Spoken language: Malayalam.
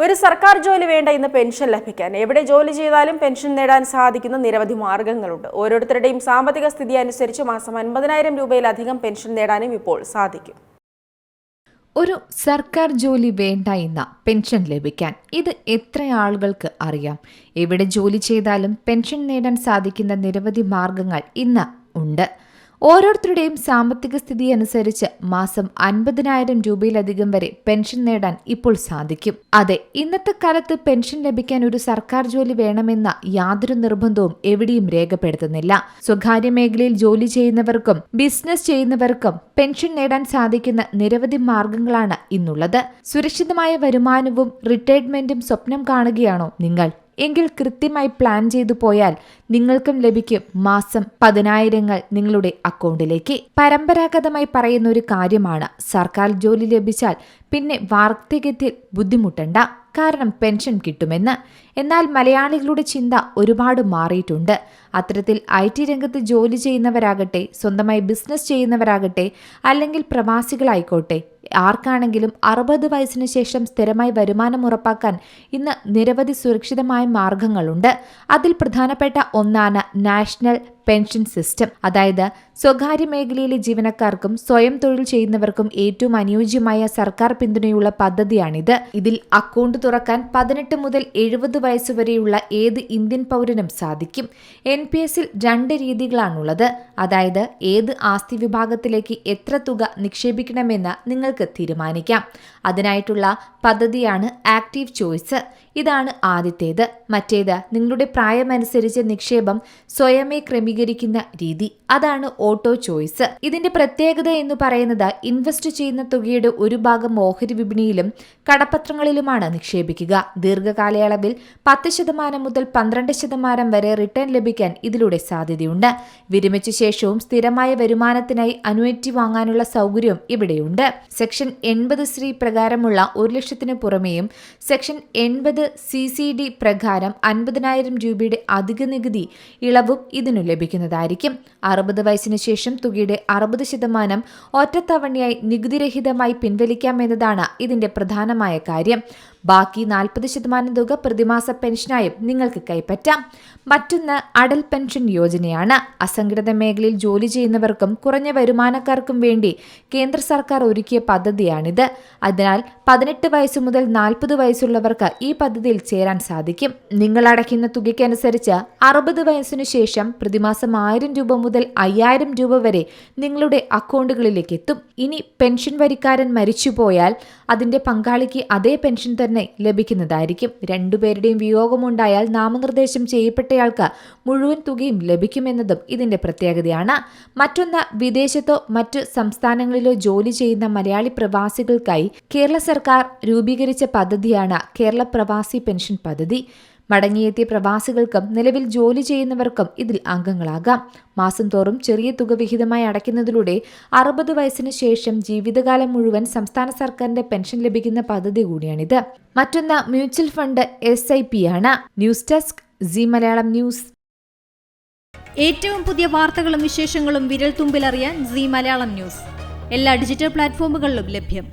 ഒരു സർക്കാർ ജോലി വേണ്ട ഇന്ന് പെൻഷൻ ലഭിക്കാൻ. എവിടെ ജോലി ചെയ്താലും പെൻഷൻ നേടാൻ സാധിക്കുന്ന നിരവധി മാർഗങ്ങളുണ്ട്. ഓരോരുത്തരുടെയും സാമ്പത്തിക സ്ഥിതി അനുസരിച്ച് മാസം 50,000 രൂപയിലധികം പെൻഷൻ നേടാനും ഇപ്പോൾ സാധിക്കും. ഒരു സർക്കാർ ജോലി വേണ്ട എന്ന പെൻഷൻ ലഭിക്കാൻ ഇത് എത്ര ആളുകൾക്ക് അറിയാം? എവിടെ ജോലി ചെയ്താലും പെൻഷൻ നേടാൻ സാധിക്കുന്ന നിരവധി മാർഗങ്ങൾ ഇന്ന് ഉണ്ട്. ഓരോരുത്തരുടെയും സാമ്പത്തിക സ്ഥിതി അനുസരിച്ച് മാസം 50,000 രൂപയിലധികം വരെ പെൻഷൻ നേടാൻ ഇപ്പോൾ സാധിക്കും. അതെ, ഇന്നത്തെ കാലത്ത് പെൻഷൻ ലഭിക്കാൻ ഒരു സർക്കാർ ജോലി വേണമെന്ന യാതൊരു നിർബന്ധവും എവിടെയും രേഖപ്പെടുത്തുന്നില്ല. സ്വകാര്യ മേഖലയിൽ ജോലി ചെയ്യുന്നവർക്കും ബിസിനസ് ചെയ്യുന്നവർക്കും പെൻഷൻ നേടാൻ സാധിക്കുന്ന നിരവധി മാർഗങ്ങളാണ് ഇന്നുള്ളത്. സുരക്ഷിതമായ വരുമാനവും റിട്ടയർമെന്റും സ്വപ്നം കാണുകയാണോ നിങ്ങൾ? എങ്കിൽ കൃത്യമായി പ്ലാൻ ചെയ്തു പോയാൽ നിങ്ങൾക്കും ലഭിക്കും മാസം 10,000 നിങ്ങളുടെ അക്കൗണ്ടിലേക്ക്. പരമ്പരാഗതമായി പറയുന്ന ഒരു കാര്യമാണ്, സർക്കാർ ജോലി ലഭിച്ചാൽ പിന്നെ വാർദ്ധക്യത്തിൽ ബുദ്ധിമുട്ടണ്ട, കാരണം പെൻഷൻ കിട്ടുമെന്ന്. എന്നാൽ മലയാളികളുടെ ചിന്ത ഒരുപാട് മാറിയിട്ടുണ്ട്. അത്തരത്തിൽ IT രംഗത്ത് ജോലി ചെയ്യുന്നവരാകട്ടെ, സ്വന്തമായി ബിസിനസ് ചെയ്യുന്നവരാകട്ടെ, അല്ലെങ്കിൽ പ്രവാസികളായിക്കോട്ടെ, ആർക്കാണെങ്കിലും 60 വയസ്സിന് ശേഷം സ്ഥിരമായി വരുമാനം ഉറപ്പാക്കാൻ ഇന്ന് നിരവധി സുരക്ഷിതമായ മാർഗങ്ങളുണ്ട്. അതിൽ പ്രധാനപ്പെട്ട ഒന്നാണ് നാഷണൽ പെൻഷൻ സിസ്റ്റം. അതായത് സ്വകാര്യ മേഖലയിലെ ജീവനക്കാർക്കും സ്വയം തൊഴിൽ ചെയ്യുന്നവർക്കും ഏറ്റവും അനുയോജ്യമായ സർക്കാർ പിന്തുണയുള്ള പദ്ധതിയാണിത്. ഇതിൽ അക്കൗണ്ട് തുറക്കാൻ 18 മുതൽ 70 വയസ്സുവരെയുള്ള ഏത് ഇന്ത്യൻ പൗരനും സാധിക്കും. NPS-ൽ 2 രീതികളാണുള്ളത്. അതായത് ഏത് ആസ്തി വിഭാഗത്തിലേക്ക് എത്ര തുക നിക്ഷേപിക്കണമെന്ന് നിങ്ങൾക്ക് തീരുമാനിക്കാം. അതിനായിട്ടുള്ള പദ്ധതിയാണ് ആക്റ്റീവ് ചോയ്സ്. ഇതാണ് ആദ്യത്തേത്. മറ്റേത് നിങ്ങളുടെ പ്രായമനുസരിച്ച് നിക്ഷേപം സ്വയമേ ക്രമീകരിക്കുന്ന രീതി. അതാണ് ഓട്ടോ ചോയ്സ്. ഇതിന്റെ പ്രത്യേകത എന്ന് പറയുന്നത്, ഇൻവെസ്റ്റ് ചെയ്യുന്ന തുകയുടെ ഒരു ഭാഗം ഓഹരി വിപണിയിലും കടപ്പത്രങ്ങളിലുമാണ് നിക്ഷേപിക്കുക. ദീർഘകാലയളവിൽ 10% മുതൽ 12% വരെ റിട്ടേൺ ലഭിക്കാൻ ഇതിലൂടെ സാധ്യതയുണ്ട്. വിരമിച്ച ശേഷവും സ്ഥിരമായ വരുമാനത്തിനായി അനുവറ്റി വാങ്ങാനുള്ള സൗകര്യവും ഇവിടെയുണ്ട്. സെക്ഷൻ 80(3) പ്രകാരമുള്ള 1 ലക്ഷത്തിന് പുറമെയും സെക്ഷൻ 80 CCD പ്രകാരം 50,000 രൂപയുടെ അധിക നികുതി ഇളവും ഇതിനു ലഭിക്കുന്നതായിരിക്കും. 60 വയസ്സിന് ശേഷം തുകയുടെ 60% ഒറ്റത്തവണയായി നികുതിരഹിതമായി പിൻവലിക്കാമെന്നതാണ് ഇതിന്റെ പ്രധാനമായ കാര്യം. ബാക്കി 40% തുക പ്രതിമാസ പെൻഷനായും നിങ്ങൾക്ക് കൈപ്പറ്റാം. മറ്റൊന്ന് അടൽ പെൻഷൻ യോജനയാണ്. അസംഘടിത മേഖലയിൽ ജോലി ചെയ്യുന്നവർക്കും കുറഞ്ഞ വരുമാനക്കാർക്കും വേണ്ടി കേന്ദ്ര സർക്കാർ ഒരുക്കിയ പദ്ധതിയാണിത്. അതിനാൽ 18 വയസ്സു മുതൽ 40 വയസ്സുള്ളവർക്ക് ഈ പദ്ധതിയിൽ ചേരാൻ സാധിക്കും. നിങ്ങൾ അടയ്ക്കുന്ന തുകയ്ക്കനുസരിച്ച് 60 വയസ്സിനു ശേഷം പ്രതിമാസം 1000 രൂപ മുതൽ 5000 രൂപ വരെ നിങ്ങളുടെ അക്കൗണ്ടുകളിലേക്ക് എത്തും. ഇനി പെൻഷൻ വരിക്കാരൻ മരിച്ചുപോയാൽ അതിന്റെ പങ്കാളിക്ക് അതേ പെൻഷൻ തന്നെ ലഭിക്കുന്നതായിരിക്കും. രണ്ടുപേരുടെയും വിയോഗമുണ്ടായാൽ നാമനിർദ്ദേശം ചെയ്യപ്പെട്ടയാൾക്ക് മുഴുവൻ തുകയും ലഭിക്കുമെന്നതും ഇതിന്റെ പ്രത്യേകതയാണ്. മറ്റൊന്ന്, വിദേശത്തോ മറ്റു സംസ്ഥാനങ്ങളിലോ ജോലി ചെയ്യുന്ന മലയാളി പ്രവാസികൾക്കായി കേരള സർക്കാർ രൂപീകരിച്ച പദ്ധതിയാണ് കേരള പ്രവാസി പെൻഷൻ പദ്ധതി. മടങ്ങിയെത്തിയ പ്രവാസികൾക്കും നിലവിൽ ജോലി ചെയ്യുന്നവർക്കും ഇതിൽ അംഗങ്ങളാകാം. മാസം തോറും ചെറിയ തുക വിഹിതമായി അടയ്ക്കുന്നതിലൂടെ 60 വയസ്സിന് ശേഷം ജീവിതകാലം മുഴുവൻ സംസ്ഥാന സർക്കാരിന്റെ പെൻഷൻ ലഭിക്കുന്ന പദ്ധതി കൂടിയാണിത്. മറ്റൊന്ന് മ്യൂച്വൽ ഫണ്ട് SIP ആണ്. News desk C Malayalam news. ഏറ്റവും പുതിയ വാർത്തകളും വിശേഷങ്ങളും വിരൽ തുമ്പിലറിയാൻ സി മലയാളം ന്യൂസ് എല്ലാ ഡിജിറ്റൽ പ്ലാറ്റ്ഫോമുകളിലും ലഭ്യം.